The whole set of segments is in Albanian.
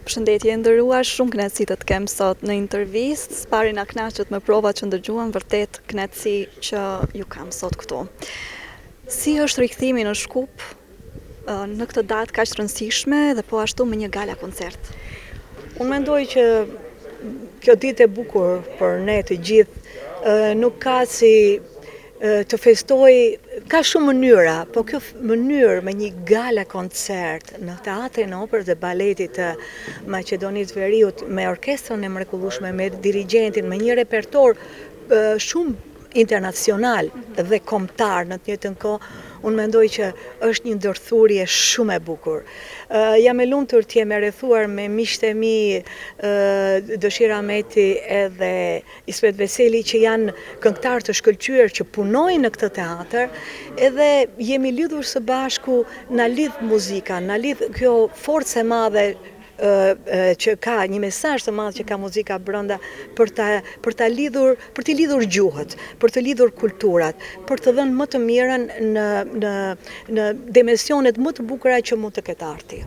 Përshëndetje, nderuar, shumë kënaqësi të kem sot në intervistë. Spari na kënaqet me provat që ndëgjuam, vërtet kënaqësi që ju kam sot këtu. Si është rikthimi në Shkup në këtë datë kaq të rëndësishme dhe po ashtu me një gala koncert? Unë mendoj që kjo ditë e bukur për ne të gjithë nuk ka si të festoj, ka shumë mënyra, po kjo mënyrë me një gala koncert në Teatrin e Operës dhe Baletit të Maqedonisë Veriut me orkestrën e mrekullueshme, me dirigentin, me një repertor shumë internacional dhe kombëtar në të njëjtën kohë, unë mendoj që është një ndërthurje shumë e bukur. Jam e lumtur të jem e rrethuar me miqtë e mi Dëshira Meti edhe Ismet Veseli që janë këngëtarë të shkëlqyer që punojnë në këtë teatr, edhe jemi lidhur së bashku, na lidh muzika, na lidh kjo forcë e madhe që ka një mesazh të madh që ka muzika brenda për t'i lidhur gjuhët, për të lidhur kulturat, për të dhënë më të mirën në dimensionet më të bukura që mund të ketë arti.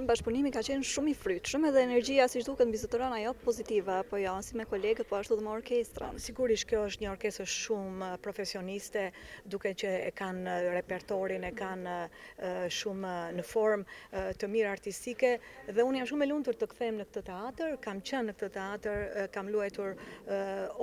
Bashkëpunimi ka qenë shumë i frytshëm edhe energjia siç duket mbi zotëron ajo pozitive, apo jo, si me kolegët, po ashtu dhe me orkestrën. Sigurisht kjo është një orkestër shumë profesioniste, duke që e kanë repertorin, e kanë shumë në formë të mirë artistike, dhe unë jam shumë e lumtur të kthehem në këtë teatr, kam qenë në këtë teatr, kam luajtur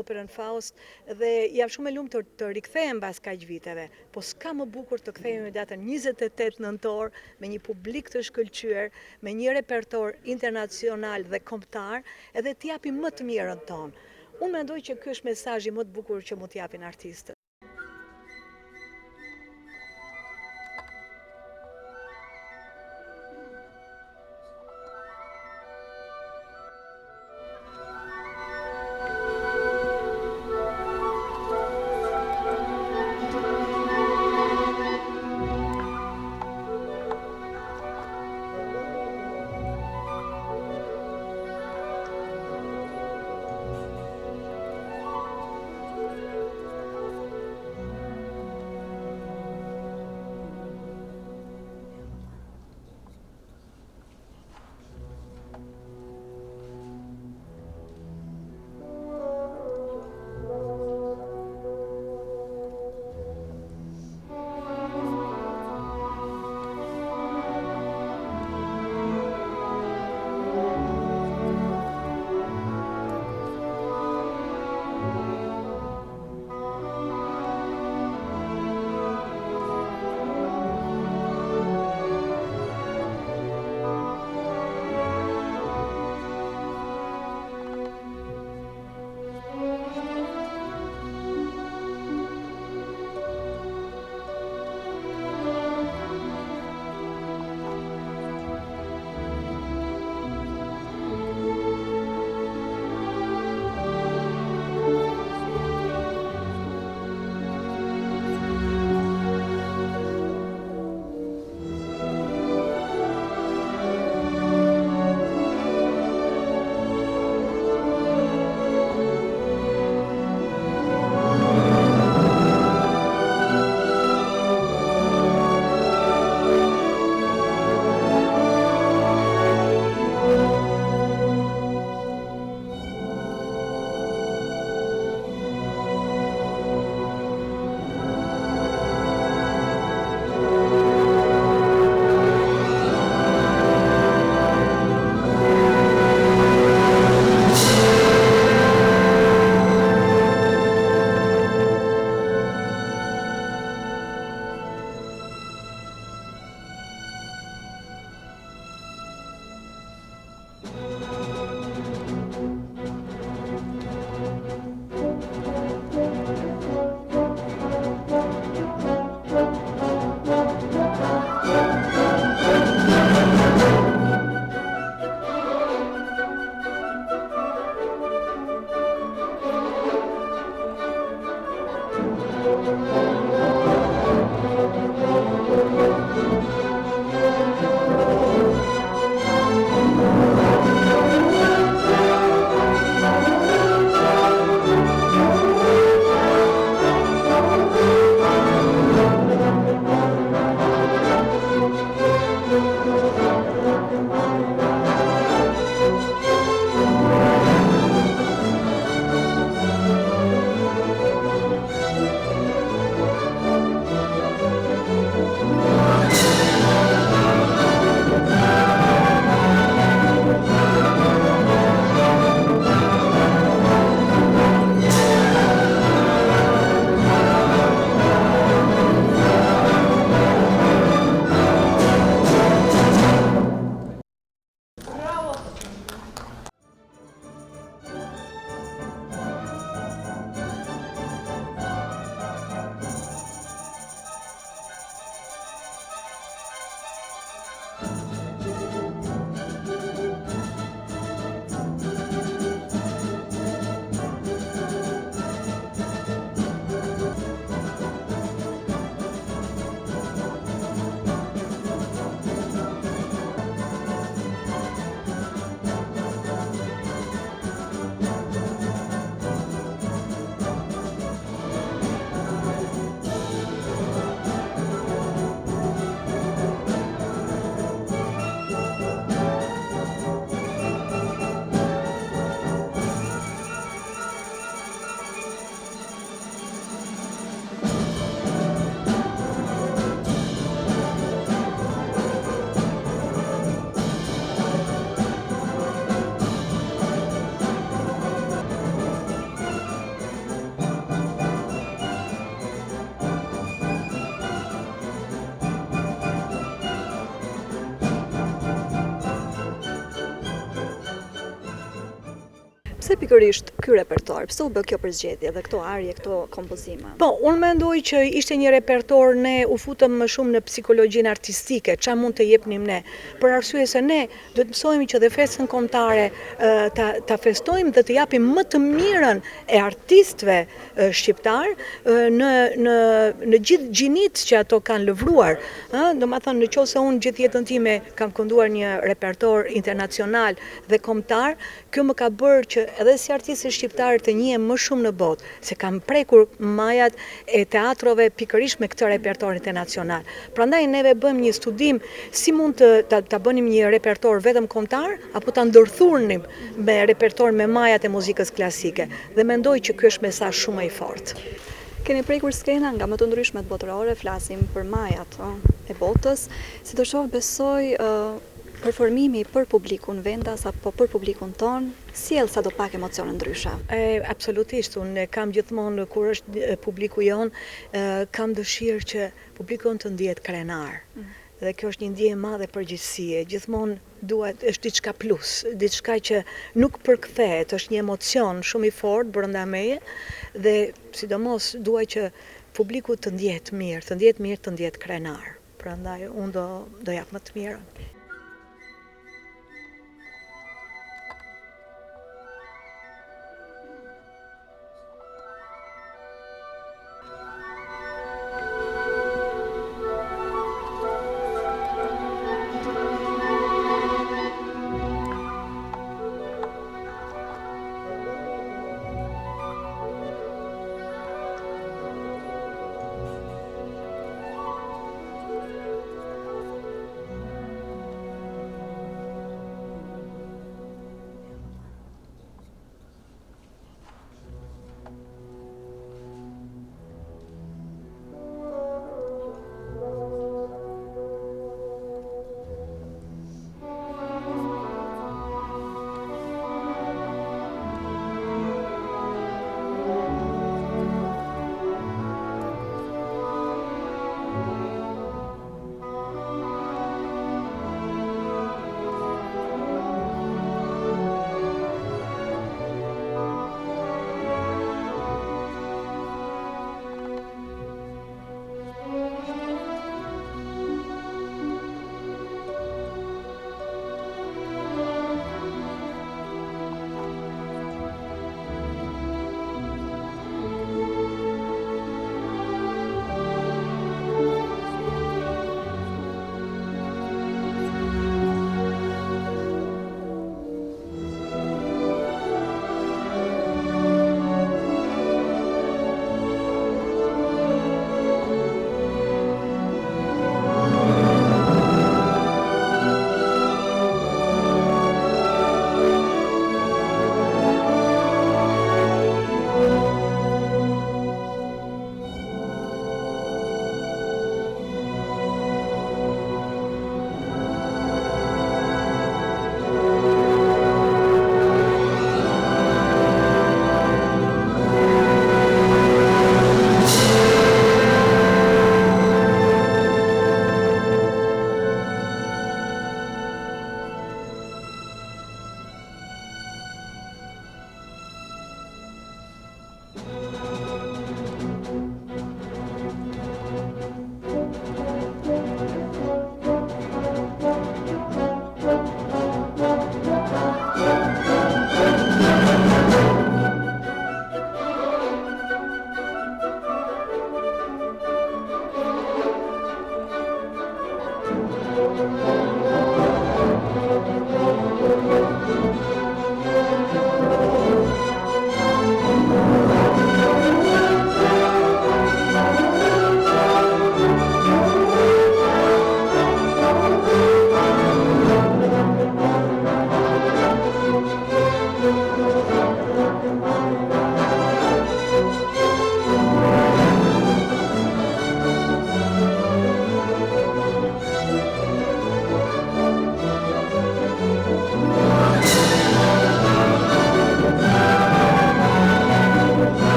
operën Faust dhe jam shumë e lumtur të rikthehem pas kaq viteve, po s'ka më bukur të kthehemi datën 28 nëntor me një publik të shkëlqyer, me një repertor internacional dhe kombëtar, edhe t'japim më të mirën tonë. Unë mendoj që ky është mesazhi më të bukur që mund t'japin artistët. Pse pikërisht ky repertoar? Pse u bë kjo përzgjedhje dhe këto arje, këto kompozime? Po, unë mendoj që ishte një repertor, ne u futëm më shumë në psikologjinë artistike, ç'a mund të jepnim ne. Për arsye se ne do të mësojmë që dhe festën kombëtare ta festojmë dhe të japim më të mirën e artistëve shqiptar në gjithë gjinit që ato kanë lëvruar. Domethënë, nëse unë gjithë jetën time kam kënduar një repertor internacional dhe kombëtar, kjo më ka bërë që edhe si artiste shqiptar të njihem më shumë në botë, se kam prekur majat e teatrove pikërisht me këtë repertor internacional. Prandaj neve bëjmë një studim si mund ta bënim një repertor vetëm kombëtar apo ta ndërthurnim me repertor me majat e muzikës klasike. Dhe mendoj që ky është mesazh shumë i fortë. Keni prekur skena nga më të ndryshmet botërore, flasim për majat e botës, sidoqoftë besoj performimi për publikun vendas apo për publikun ton sjell sadopak emocione ndryshe. Absolutisht, unë kam gjithmonë kur është publiku jon, kam dëshirë që publiku jon të ndihet krenar. Dhe kjo është një ndjenjë e madhe përgjithësie. Gjithmonë është diçka plus, diçka që nuk përkthehet, është një emocion shumë i fortë brenda meje dhe sidomos dua që publiku të ndjehet mirë, të ndjehet krenar. Prandaj unë do jap më të mirën.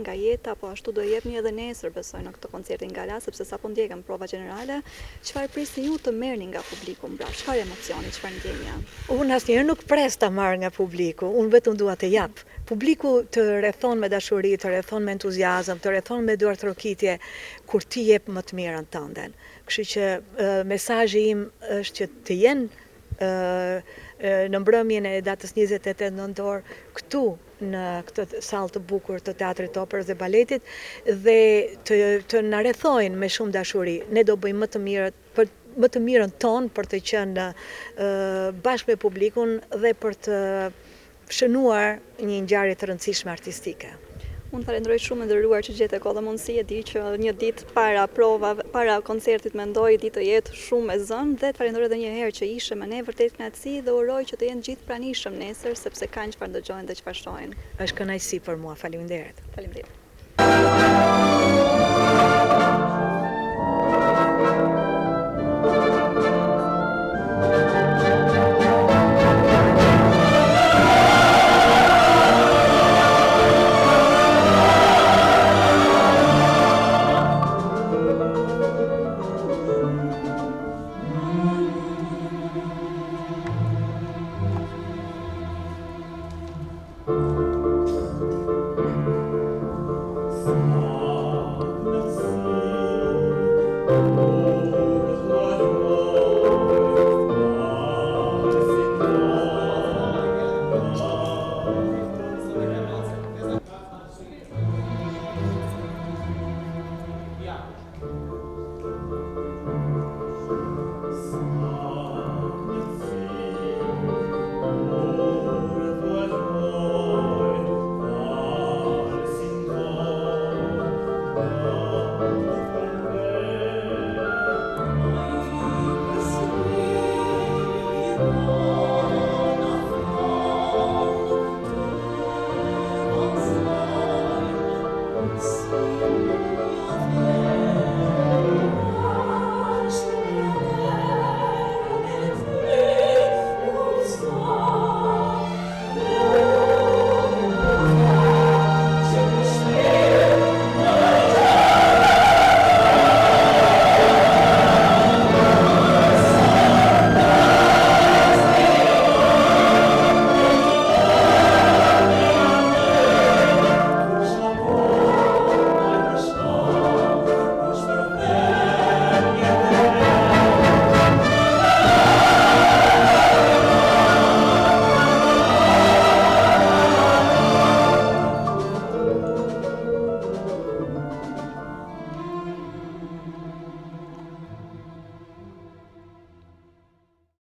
nga jeta, po ashtu do jepni edhe nesër besoj në këtë koncertin gala, sepse sapo ndjekëm prova gjenerale. Çfarë prisni ju të merrni nga publiku mbrapa? Çfarë emocioni, çfarë ndjenja? Unë asnjëherë nuk pres ta marr nga publiku, unë vetëm dua të jap. Publiku të rrethon me dashuri, të rrethon me entuziazëm, të rrethon me duartrokitje kur ti jep më të mirën tënde. Kështu që mesazhi im është që të jenë në mbrëmjen e datës 28 nëntor këtu në këtë sallë të bukur të Teatrit Operës dhe Baletit dhe të na rrethojnë me shumë dashuri. Ne do bëjmë më të mirën tonë për të qenë bashkë me publikun dhe për të shënuar një ngjarje të rëndësishme artistike. Unë falenderoj shumë nderuar që gjete kohë dhe mundësi, e di që një ditë para koncertit mendoj ditë të jetë shumë e zënë dhe të falenderoj edhe një herë që ishe me ne, vërtet kënaqësi dhe uroj që të jenë gjithë pranishëm nesër sepse kanë çfarë ndëgjojnë dhe çfarë shohin. Është kënaqësi për mua, faleminderit. Faleminderit. See